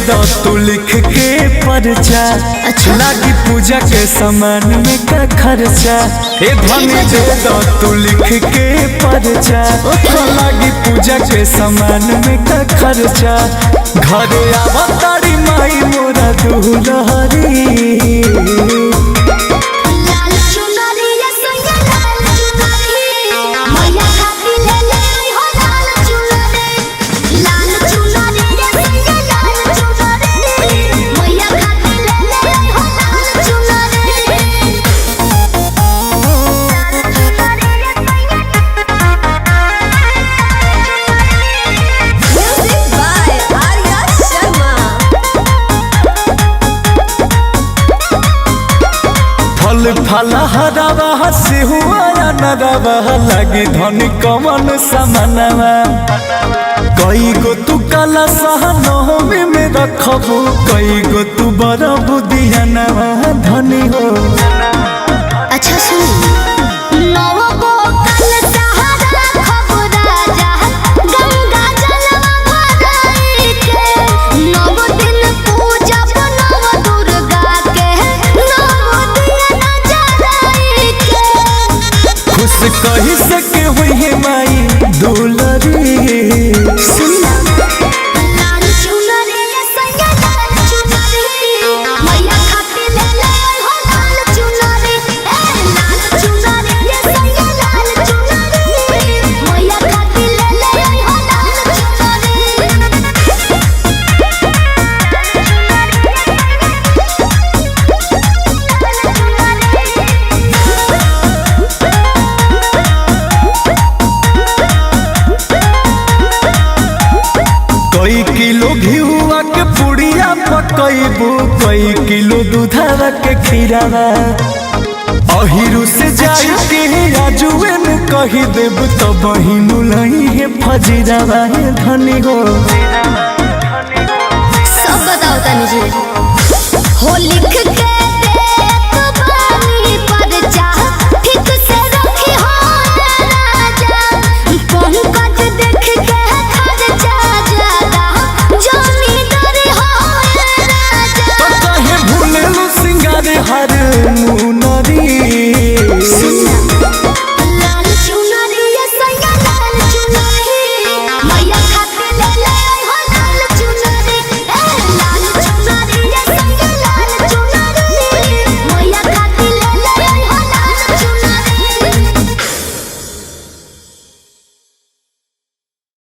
दो तू लिख के पर्चा। अच्छा। लागी पूजा के सामान में का खर्चा। ए धनी दे दो तू लिख के पर्चा। लागी पूजा के सामान में का खर्चा। घरे आवतारी माई मोरा दुलहरी। फल हरावा से हुआ नरवा लगी धनी कमन समनवा। कई गो तू काला सहनोमी में रखबू कई गो तू बड़ा बुधियानवा धनी हो। अच्छा सुन कही सके हुई है माई दुलरी। कई किलो घिउआ के पुड़िया पकैबू कई किलो दूधवा के खीरावा। अहिरू से जाई के आजुए में कही देब तो बहिनू लही है फजीरावा धनी हो। सब बताओ तनी जी हो लिख